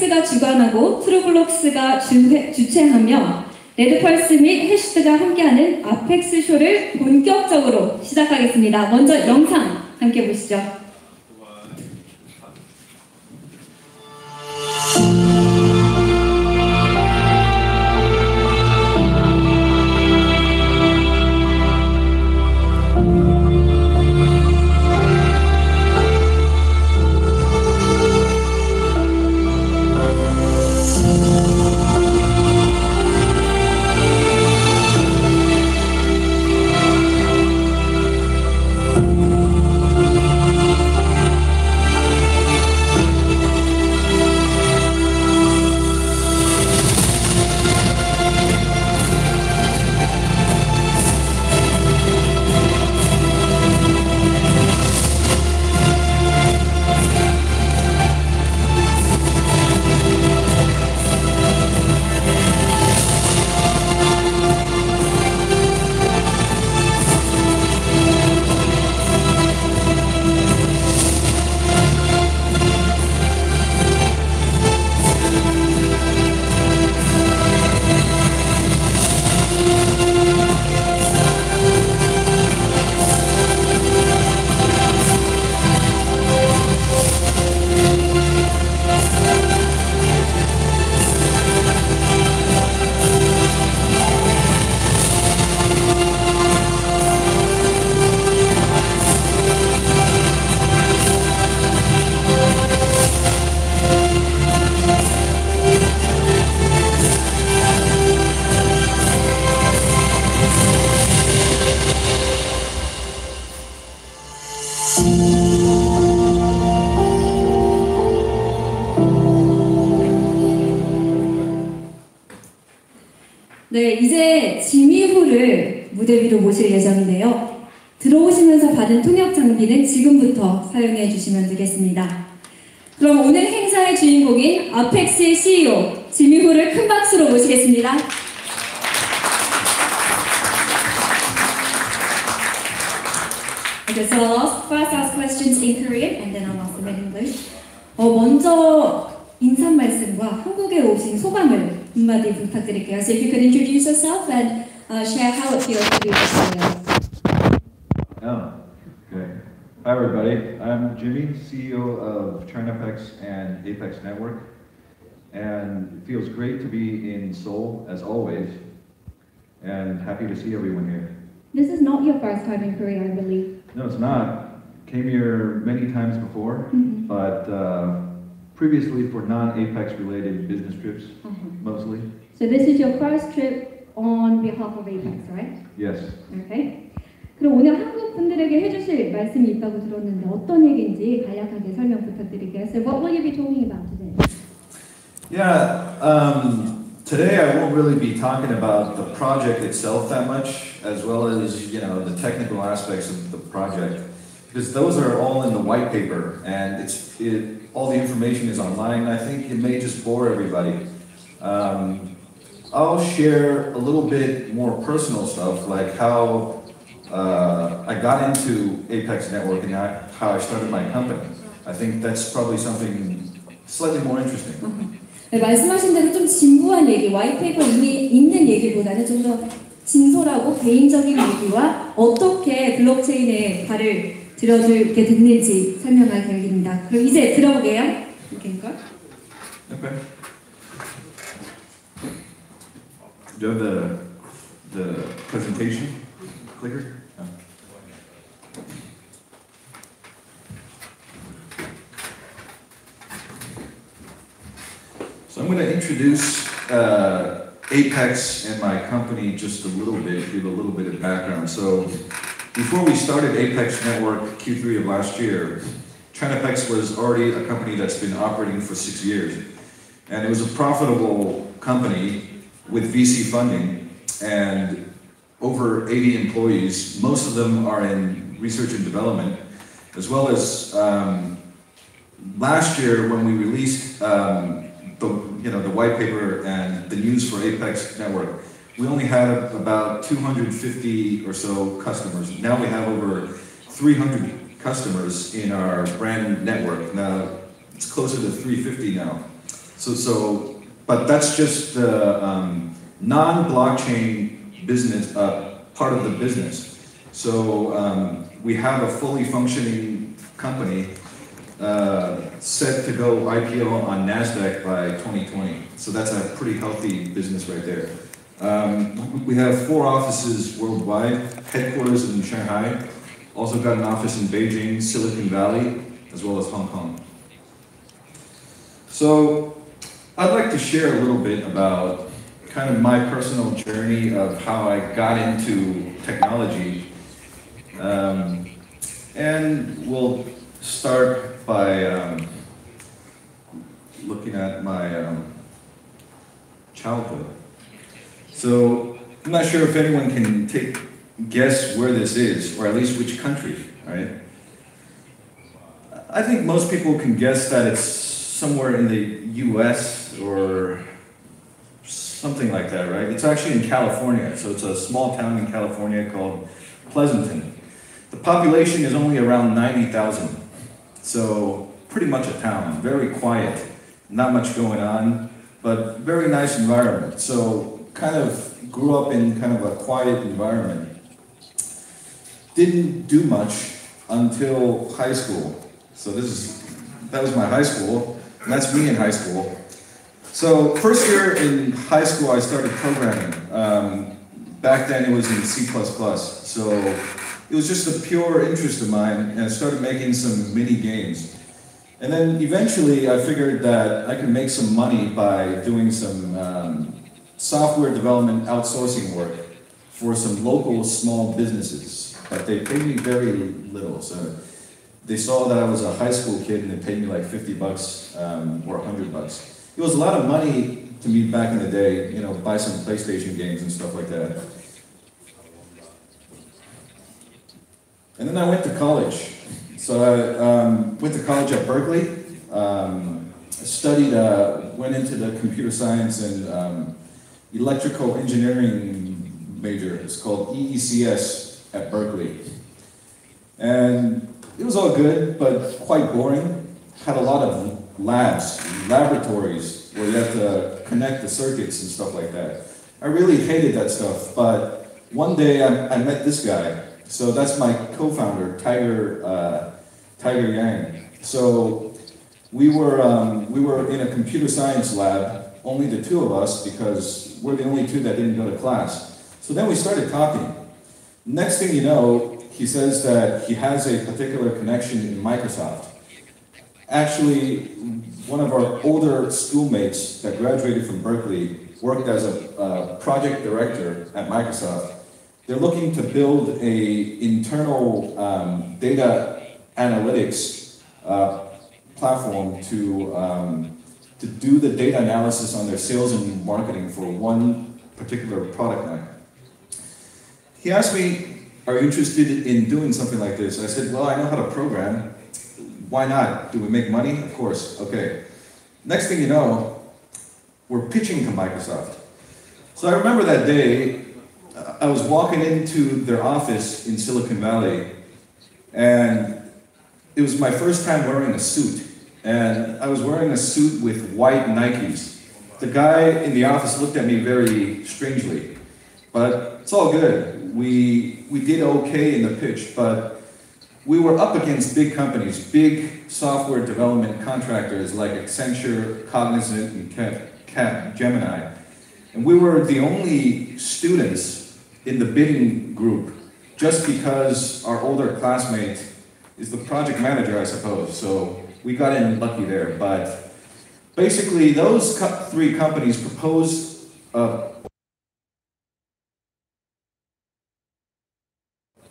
에이펙스가 주관하고 트루블록스가 주최하며 레드펄스 및 해시드가 함께하는 아펙스 쇼를 본격적으로 시작하겠습니다. 먼저 영상 함께 보시죠. 네, 이제 지미후를 무대 위로 모실 예정인데요. 들어오시면서 받은 통역 장비는 지금부터 사용해 주시면 되겠습니다. 그럼 오늘 행사의 주인공인 아펙스의 CEO 지미후를 큰 박수로 모시겠습니다. Okay, so I'll first ask questions in Korean and then I'll ask them in English. 먼저 인사 말씀과 한국에 오신 소감을 한마디 부탁드릴게요. So if you could introduce yourself and share how it feels to be here. Oh, okay. Hi everybody, I'm Jimmy, CEO of Chinapex and Apex Network, and it feels great to be in Seoul as always, and happy to see everyone here. This is not your first time in Korea, I believe. No, it's not. Came here many times before, but previously for non-Apex related business trips, mostly. So this is your first trip on behalf of Apex, right? Yes. Okay. 그럼 오늘 한국 분들에게 해주실 말씀이 있다고 들었는데 어떤 얘기인지 간략하게 설명 부탁드릴게요. So what will you be talking about today? Yeah, today I won't really be talking about the project itself that much, as well as the technical aspects of the project, because those are all in the white paper, and all the information is online. I think it may just bore everybody. I'll share a little bit more personal stuff, like how I got into Apex Network and how I started my company. I think that's probably something slightly more interesting. 네, 말씀하신 대로 좀 진부한 얘기, 화이트페이퍼 이미 있는 얘기보다는 좀 더 진솔하고 개인적인 얘기와 어떻게 블록체인에 발을 들여들게 됐는지 설명할 계획입니다. 그럼 이제 들어보게요. 이렇게인걸? Okay. Do you have the presentation clicker? Oh. So I'm going to introduce Apex and my company just a little bit, give a little bit of background. So before we started Apex Network Q3 of last year, Chinapex was already a company that's been operating for 6 years. And it was a profitable company with VC funding and over 80 employees. Most of them are in research and development, as well as last year when we released the white paper and the news for Apex Network, we only had about 250 or so customers. Now we have over 300 customers in our brand network. Now it's closer to 350 now. But that's just the non-blockchain business, part of the business. So we have a fully functioning company set to go IPO on NASDAQ by 2020. So that's a pretty healthy business right there. We have 4 offices worldwide, headquarters in Shanghai, also got an office in Beijing, Silicon Valley, as well as Hong Kong. So I'd like to share a little bit about kind of my personal journey of how I got into technology. And we'll start by looking at my childhood. So I'm not sure if anyone can guess where this is, or at least which country, right? I think most people can guess that it's somewhere in the US or something like that, right? It's actually in California, so it's a small town in California called Pleasanton. The population is only around 90,000, so pretty much a town, very quiet, not much going on, but very nice environment. So kind of grew up in kind of a quiet environment. Didn't do much until high school. So that was my high school, and that's me in high school. So first year in high school, I started programming. Back then it was in C++. So it was just a pure interest of mine, and I started making some mini games. And then eventually I figured that I could make some money by doing some software development outsourcing work for some local small businesses. But they paid me very little. So they saw that I was a high school kid and they paid me like 50 bucks or 100 bucks. It was a lot of money to me back in the day, you know, buy some PlayStation games and stuff like that. And then I went to college. So I went to college at Berkeley. I studied, went into the computer science and electrical engineering major. It's called EECS at Berkeley. And it was all good, but quite boring. Had a lot of laboratories, where you have to connect the circuits and stuff like that. I really hated that stuff, but one day I met this guy. So that's my co-founder, Tiger Yang. So we were in a computer science lab, only the 2 of us, because we're the only 2 that didn't go to class. So then we started talking. Next thing you know, he says that he has a particular connection in Microsoft. Actually, one of our older schoolmates that graduated from Berkeley worked as a project director at Microsoft. They're looking to build an internal data analytics platform to do the data analysis on their sales and marketing for one particular product line. He asked me, "Are you interested in doing something like this?" I said, "Well, I know how to program. Why not? Do we make money? Of course." Okay. Next thing you know, we're pitching to Microsoft. So I remember that day, I was walking into their office in Silicon Valley, and it was my first time wearing a suit. And I was wearing a suit with white Nikes. The guy in the office looked at me very strangely, but it's all good. We did okay in the pitch, but we were up against big companies, big software development contractors like Accenture, Cognizant, and Capgemini. And we were the only students in the bidding group, just because our older classmate is the project manager, I suppose. So we got in lucky there. But basically, those 3 companies proposed a